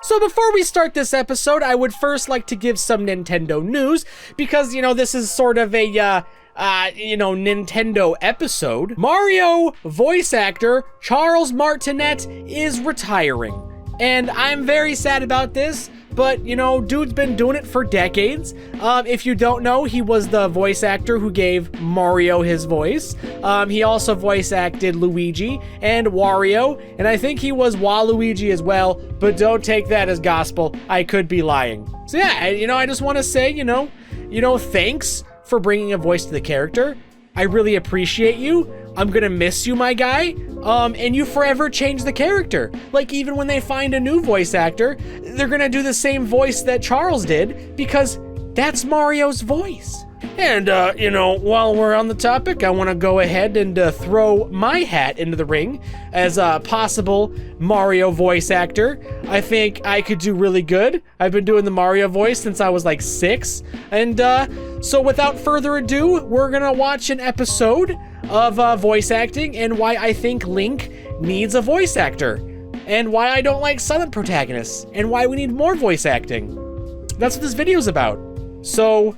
So before we start this episode, I would first like to give some Nintendo news, because, this is sort of a, Nintendo episode. Mario voice actor Charles Martinet is retiring. And I'm very sad about this, but, dude's been doing it for decades. If you don't know, he was the voice actor who gave Mario his voice. He also voice acted Luigi and Wario, and I think he was Waluigi as well, but don't take that as gospel. I could be lying. So yeah, I just want to say, thanks for bringing a voice to the character. I really appreciate you. I'm gonna miss you, my guy. And you forever change the character. Like, even when they find a new voice actor, they're gonna do the same voice that Charles did, because that's Mario's voice. And, while we're on the topic, I want to go ahead and throw my hat into the ring as a possible Mario voice actor. I think I could do really good. I've been doing the Mario voice since I was like 6. And so without further ado, we're going to watch an episode of voice acting and why I think Link needs a voice actor. And why I don't like silent protagonists. And why we need more voice acting. That's what this video's about. So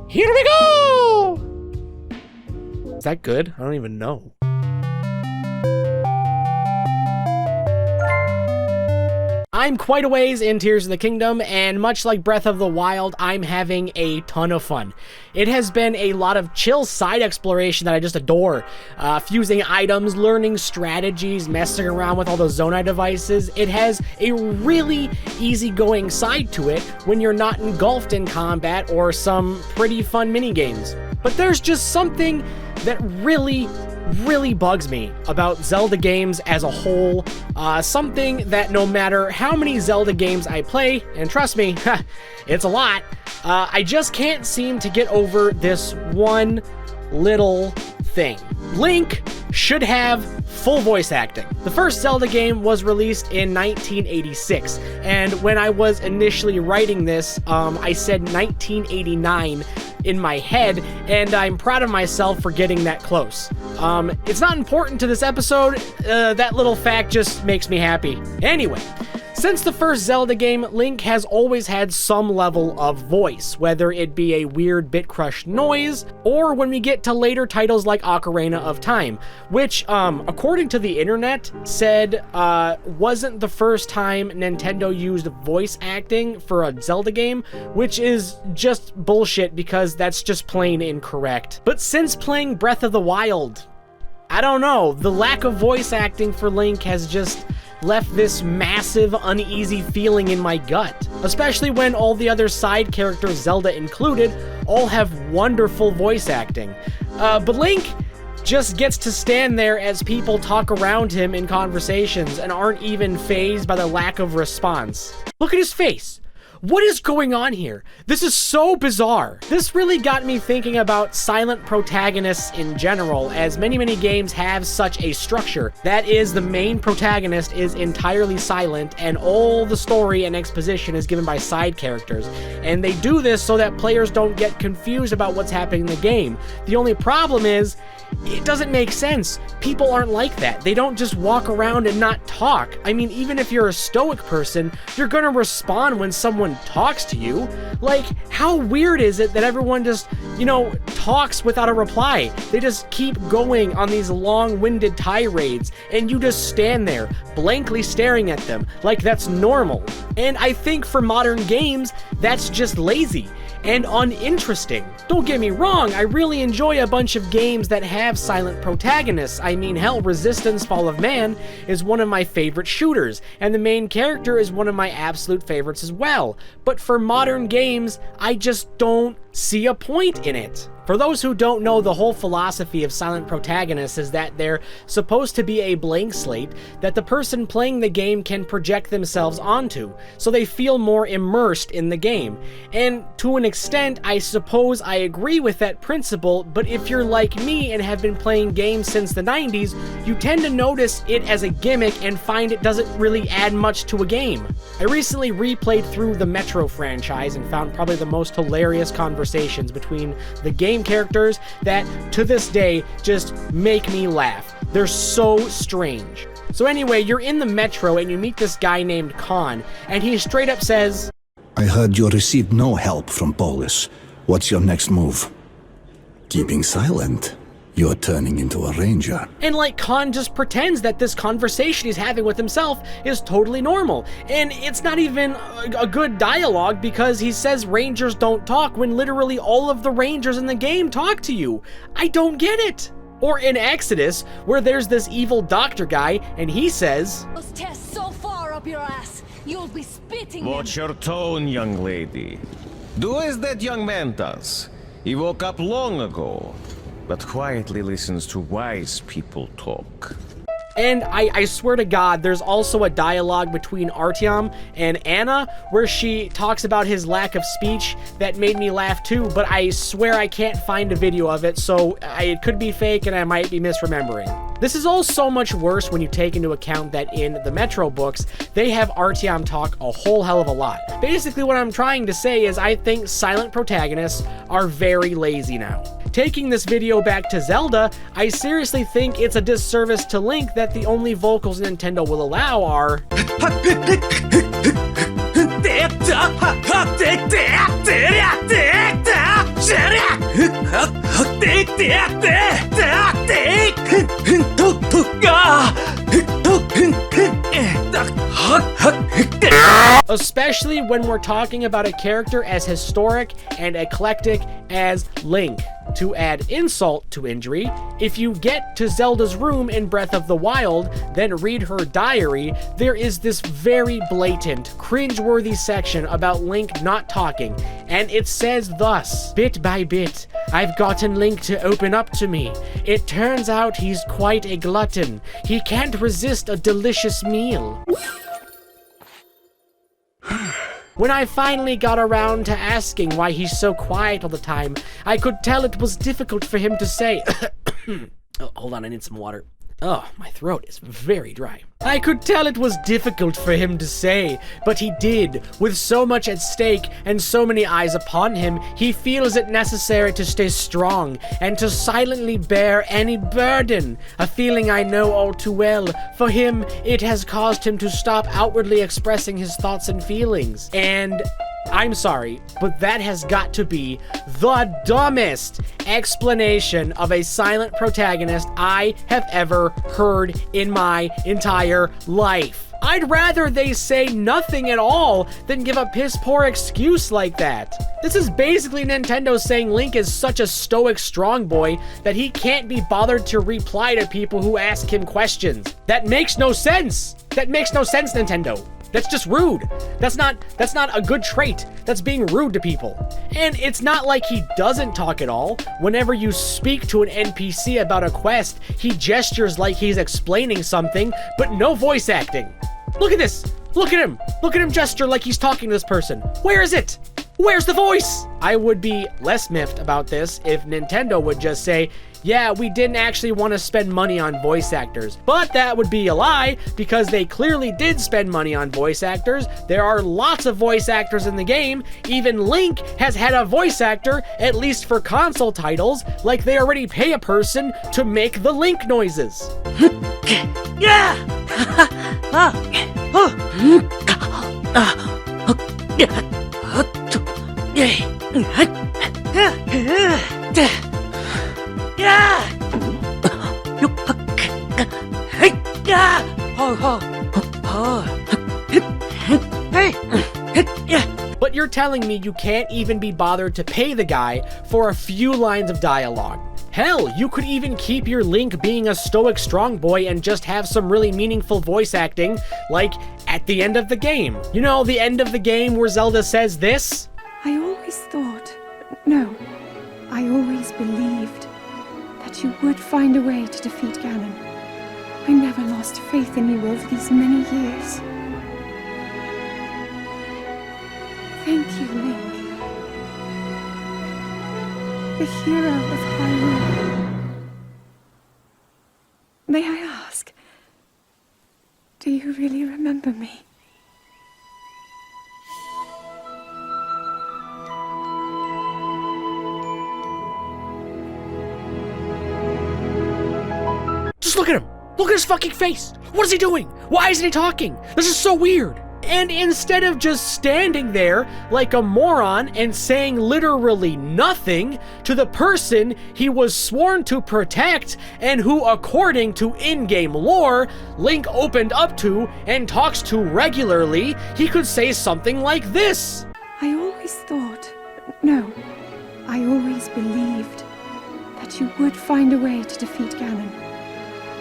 here we go! Is that good? I don't even know. I'm quite a ways in Tears of the Kingdom, and much like Breath of the Wild, I'm having a ton of fun. It has been a lot of chill side exploration that I just adore. Fusing items, learning strategies, messing around with all those Zonai devices. It has a really easygoing side to it when you're not engulfed in combat or some pretty fun minigames. But there's just something that really bugs me about Zelda games as a whole. Something that no matter how many Zelda games I play, and trust me, it's a lot, I just can't seem to get over this one little thing. Link should have full voice acting. The first Zelda game was released in 1986, and when I was initially writing this, I said 1989 in my head, and I'm proud of myself for getting that close. It's not important to this episode, that little fact just makes me happy. Anyway, since the first Zelda game, Link has always had some level of voice, whether it be a weird bit-crushed noise, or when we get to later titles like Ocarina of Time, which, according to the internet, said wasn't the first time Nintendo used voice acting for a Zelda game, which is just bullshit because that's just plain incorrect. But since playing Breath of the Wild, I don't know, the lack of voice acting for Link has just left this massive, uneasy feeling in my gut. Especially when all the other side characters, Zelda included, all have wonderful voice acting. But Link just gets to stand there as people talk around him in conversations and aren't even fazed by the lack of response. Look at his face. What is going on here? This is so bizarre. This really got me thinking about silent protagonists in general, as many games have such a structure. That is, the main protagonist is entirely silent, and all the story and exposition is given by side characters. And they do this so that players don't get confused about what's happening in the game. The only problem is, it doesn't make sense. People aren't like that. They don't just walk around and not talk. I mean, even if you're a stoic person, you're gonna respond when someone talks to you. Like, how weird is it that everyone just, talks without a reply? They just keep going on these long-winded tirades, and you just stand there, blankly staring at them, like that's normal. And I think for modern games, that's just lazy and uninteresting. Don't get me wrong, I really enjoy a bunch of games that have silent protagonists. I mean, hell, Resistance: Fall of Man is one of my favorite shooters, and the main character is one of my absolute favorites as well. But for modern games, I just don't see a point in it. For those who don't know, the whole philosophy of silent protagonists is that they're supposed to be a blank slate that the person playing the game can project themselves onto, so they feel more immersed in the game. And to an extent, I suppose I agree with that principle, but if you're like me and have been playing games since the 90s, you tend to notice it as a gimmick and find it doesn't really add much to a game. I recently replayed through the Metro franchise and found probably the most hilarious conversations between the game characters that, to this day, just make me laugh. They're so strange. So anyway, you're in the metro and you meet this guy named Khan, and he straight up says, I heard you received no help from Polis. What's your next move? Keeping silent. You're turning into a ranger. And like Khan just pretends that this conversation he's having with himself is totally normal. And it's not even a good dialogue because he says rangers don't talk when literally all of the rangers in the game talk to you. I don't get it. Or in Exodus, where there's this evil doctor guy and he says, Those tests so far up your ass, you'll be spitting Watch them. your tone, young lady. Do as that young man does. He woke up long ago, but quietly listens to wise people talk. And I swear to God, there's also a dialogue between Artyom and Anna where she talks about his lack of speech that made me laugh too, but I swear I can't find a video of it, so it could be fake and I might be misremembering. This is all so much worse when you take into account that in the Metro books, they have Artyom talk a whole hell of a lot. Basically what I'm trying to say is I think silent protagonists are very lazy now. Taking this video back to Zelda, I seriously think it's a disservice to Link that the only vocals Nintendo will allow are especially when we're talking about a character as historic and eclectic as Link. To add insult to injury, if you get to Zelda's room in Breath of the Wild, then read her diary, there is this very blatant, cringeworthy section about Link not talking, and it says thus, "Bit by bit, I've gotten Link to open up to me. It turns out he's quite a glutton. He can't resist a delicious meal." When I finally got around to asking why he's so quiet all the time, I could tell it was difficult for him to say. Oh, hold on, I need some water. Oh, my throat is very dry. I could tell it was difficult for him to say, but he did. With so much at stake and so many eyes upon him, he feels it necessary to stay strong and to silently bear any burden. A feeling I know all too well. For him, it has caused him to stop outwardly expressing his thoughts and feelings. And I'm sorry, but that has got to be the dumbest explanation of a silent protagonist I have ever heard in my entire life. I'd rather they say nothing at all than give a piss-poor excuse like that. This is basically Nintendo saying Link is such a stoic strong boy that he can't be bothered to reply to people who ask him questions. That makes no sense. That makes no sense, Nintendo. That's just rude. That's not a good trait. That's being rude to people. And it's not like he doesn't talk at all. Whenever you speak to an NPC about a quest, he gestures like he's explaining something, but no voice acting. Look at this. Look at him. Look at him gesture like he's talking to this person. Where is it? Where's the voice? I would be less miffed about this if Nintendo would just say, yeah, we didn't actually want to spend money on voice actors. But that would be a lie, because they clearly did spend money on voice actors. There are lots of voice actors in the game. Even Link has had a voice actor, at least for console titles, like they already pay a person to make the Link noises. But you're telling me you can't even be bothered to pay the guy for a few lines of dialogue. Hell, you could even keep your Link being a stoic strong boy and just have some really meaningful voice acting, like at the end of the game. You know, the end of the game where Zelda says this? I always thought, no, I always believed that you would find a way to defeat Ganon. I never lost faith in you over these many years. Thank you, Link. The hero of Hyrule. May I ask, do you really remember me? Just look at him! Look at his fucking face! What is he doing? Why isn't he talking? This is so weird. And instead of just standing there like a moron and saying literally nothing to the person he was sworn to protect and who, according to in-game lore, Link opened up to and talks to regularly, he could say something like this. I always thought, no, I always believed that you would find a way to defeat Ganon.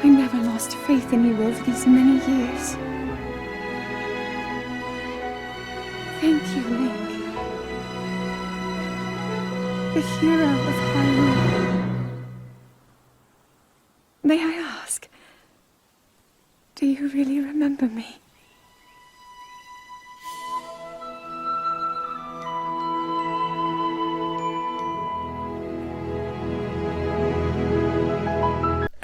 I never lost faith in you over these many years. Thank you, Link. The hero of Hyrule. May I ask, do you really remember me?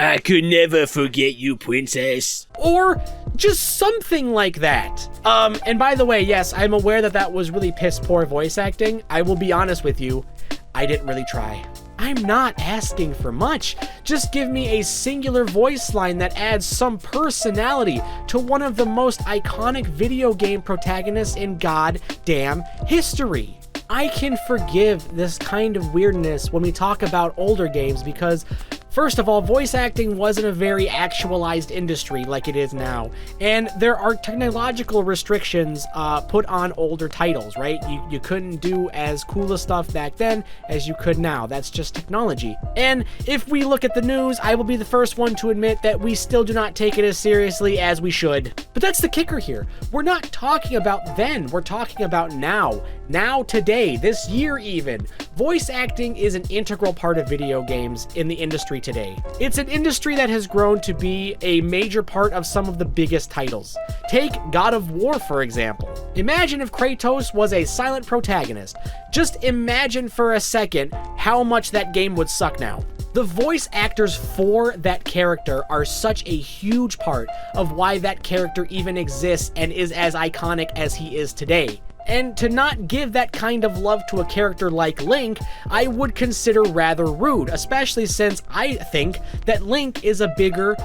I could never forget you, princess. Or just something like that. And by the way, yes, I'm aware that that was really piss poor voice acting. I will be honest with you, I didn't really try. I'm not asking for much. Just give me a singular voice line that adds some personality to one of the most iconic video game protagonists in goddamn history. I can forgive this kind of weirdness when we talk about older games because, first of all, voice acting wasn't a very actualized industry like it is now, and there are technological restrictions put on older titles, right? You couldn't do as cool a stuff back then as you could now. That's just technology. And if we look at the news, I will be the first one to admit that we still do not take it as seriously as we should. But that's the kicker here. We're not talking about then, we're talking about now. Now, today, this year even. Voice acting is an integral part of video games in the industry today. It's an industry that has grown to be a major part of some of the biggest titles. Take God of War, for example. Imagine if Kratos was a silent protagonist. Just imagine for a second how much that game would suck now. The voice actors for that character are such a huge part of why that character even exists and is as iconic as he is today. And to not give that kind of love to a character like Link, I would consider rather rude, especially since I think that Link is a bigger,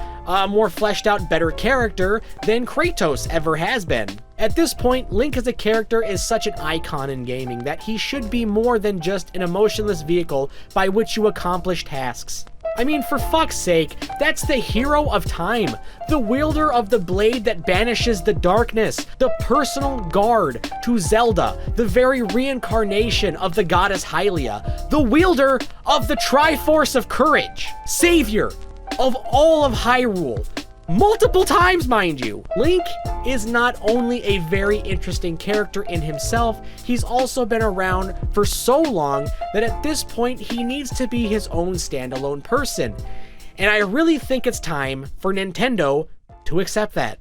more fleshed out, better character than Kratos ever has been. At this point, Link as a character is such an icon in gaming that he should be more than just an emotionless vehicle by which you accomplish tasks. I mean, for fuck's sake, that's the hero of time, the wielder of the blade that banishes the darkness, the personal guard to Zelda, the very reincarnation of the goddess Hylia, the wielder of the Triforce of Courage, savior of all of Hyrule. Multiple times, mind you. Link is not only a very interesting character in himself, he's also been around for so long that at this point he needs to be his own standalone person. And I really think it's time for Nintendo to accept that.